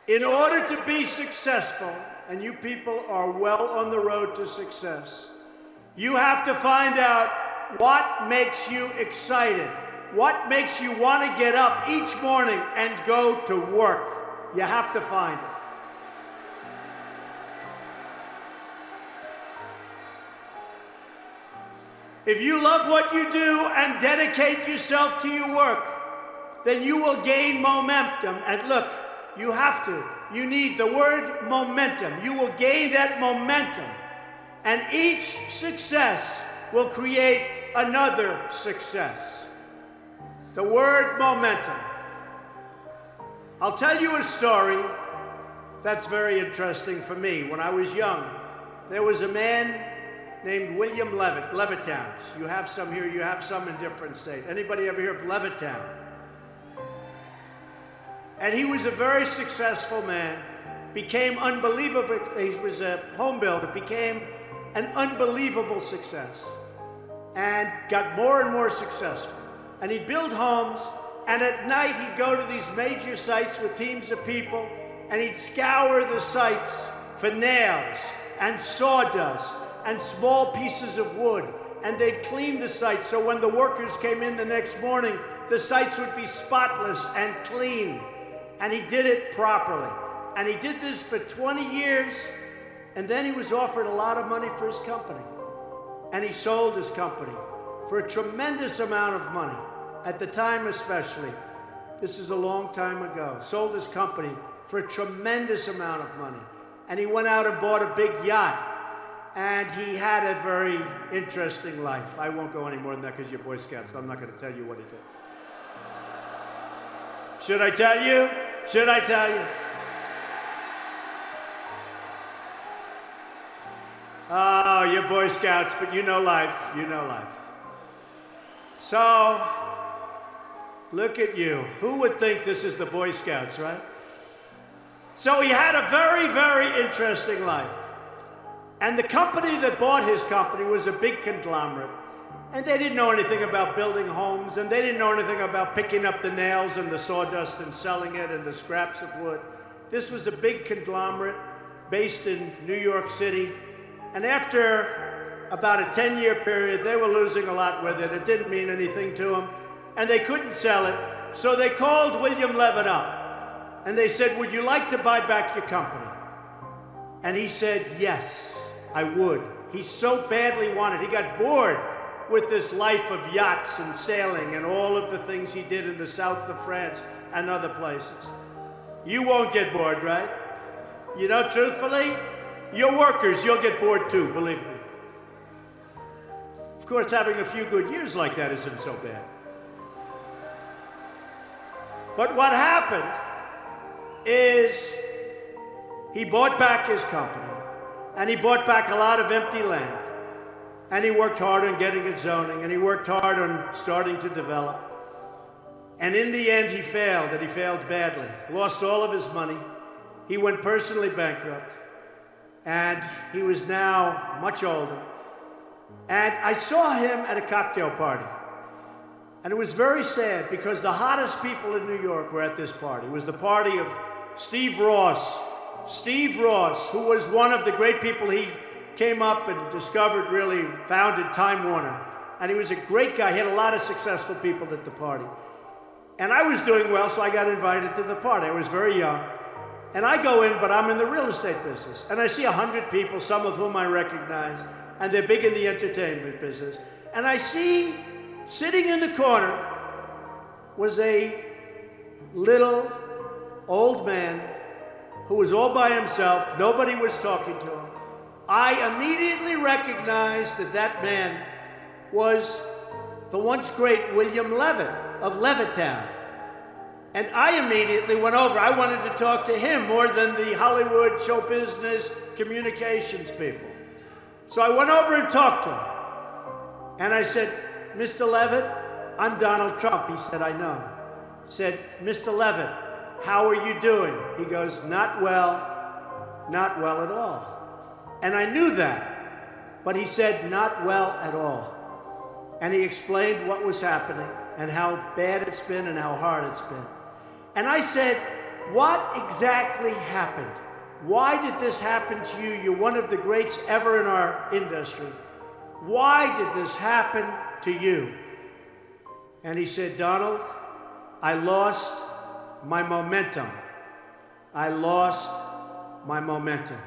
In order to be successful, and you people are well on the road to success, you have to find out what makes you excited, what makes you want to get up each morning and go to work. You have to find it. If you love what you do and dedicate yourself to your work, then you will gain momentum. And look, you have to. You need the word momentum. You will gain that momentum. And each success will create another success. The word momentum. I'll tell you a story that's very interesting for me. When I was young, there was a man named William Levitt, Levittown. You have some here, you have some in different states. Anybody ever hear of Levittown? And he was a very successful man, became unbelievable. He was a home builder, became an unbelievable success, and got more and more successful. And he'd build homes, and at night he'd go to these major sites with teams of people, and he'd scour the sites for nails and sawdust and small pieces of wood, and they'd clean the site so when the workers came in the next morning, the sites would be spotless and clean. And he did it properly. And he did this for 20 years, and then he was offered a lot of money for his company. And he sold his company for a tremendous amount of money, at the time especially. This is a long time ago. Sold his company for a tremendous amount of money. And he went out and bought a big yacht. And he had a very interesting life. I won't go any more than that because you're Boy Scouts, so I'm not going to tell you what he did. Should I tell you? Should I tell you? Oh, you're Boy Scouts, but you know life. You know life. So, look at you. Who would think this is the Boy Scouts, right? So he had a very, very interesting life. And the company that bought his company was a big conglomerate. And they didn't know anything about building homes, and they didn't know anything about picking up the nails and the sawdust and selling it and the scraps of wood. This was a big conglomerate based in New York City. And after about a 10-year period, they were losing a lot with it. It didn't mean anything to them, and they couldn't sell it. So they called William Levitt up, and they said, "Would you like to buy back your company?" And he said, "Yes, I would." He so badly wanted. He got bored with this life of yachts and sailing and all of the things he did in the south of France and other places. You won't get bored, right? You know, truthfully, your workers, you'll get bored too, believe me. Of course, having a few good years like that isn't so bad. But what happened is he bought back his company, and he bought back a lot of empty land. And he worked hard on getting it zoning, and he worked hard on starting to develop. And in the end, he failed, and he failed badly. Lost all of his money. He went personally bankrupt. And he was now much older. And I saw him at a cocktail party. And it was very sad because the hottest people in New York were at this party. It was the party of Steve Ross. Steve Ross, who was one of the great people. He came up and discovered, really founded Time Warner. And he was a great guy. He had a lot of successful people at the party. And I was doing well, so I got invited to the party. I was very young. And I go in, but I'm in the real estate business. And I see 100 people, some of whom I recognize, and they're big in the entertainment business. And I see, sitting in the corner, was a little old man who was all by himself. Nobody was talking to him. I immediately recognized that that man was the once great William Levitt of Levittown. And I immediately went over. I wanted to talk to him more than the Hollywood show business communications people. So I went over and talked to him. And I said, "Mr. Levitt, I'm Donald Trump." He said, "I know." I said, "Mr. Levitt, how are you doing?" He goes, not well at all." And I knew that, but he said, "Not well at all." And he explained what was happening and how bad it's been and how hard it's been. And I said, what exactly happened? Why did this happen to you? You're one of the greats ever in our industry. Why did this happen to you? And he said, Donald, I lost my momentum. I lost my momentum.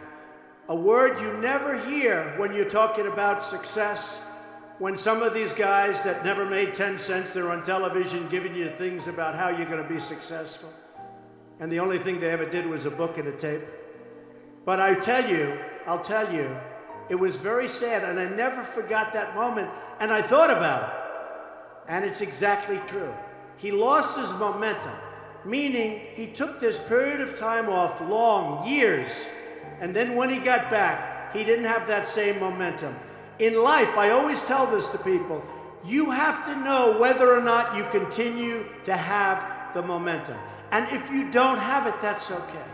A word you never hear when you're talking about success. When some of these guys that never made 10 cents, they're on television giving you things about how you're going to be successful. And the only thing they ever did was a book and a tape. But I'll tell you, it was very sad, and I never forgot that moment, and I thought about it. And it's exactly true. He lost his momentum, meaning he took this period of time off, long, years, and then when he got back, he didn't have that same momentum. In life, I always tell this to people, you have to know whether or not you continue to have the momentum. And if you don't have it, that's okay.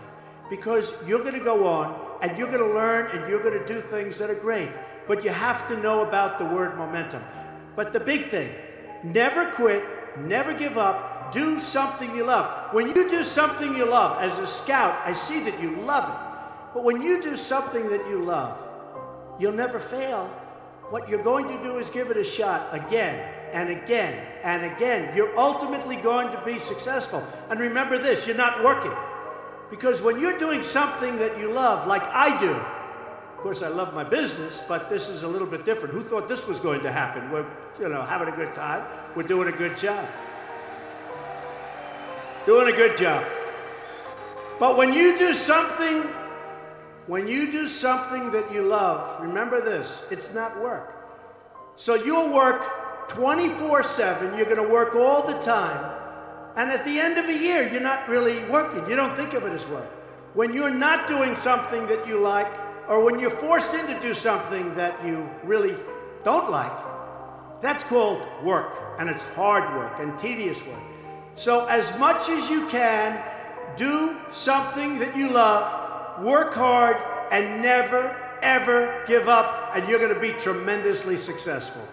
Because you're going to go on, and you're going to learn, and you're going to do things that are great. But you have to know about the word momentum. But the big thing, never quit, never give up, do something you love. When you do something you love, as a scout, I see that you love it. But when you do something that you love, you'll never fail. What you're going to do is give it a shot again and again and again. You're ultimately going to be successful. And remember this, you're not working. Because when you're doing something that you love, like I do, of course I love my business, but this is a little bit different. Who thought this was going to happen? We're, having a good time. We're doing a good job. Doing a good job. But when you do something that you love, remember this, it's not work. So you'll work 24/7, you're going to work all the time, and at the end of a year, you're not really working. You don't think of it as work. When you're not doing something that you like, or when you're forced into do something that you really don't like, that's called work, and it's hard work and tedious work. So as much as you can, do something that you love, work hard, and never, ever give up, and you're going to be tremendously successful.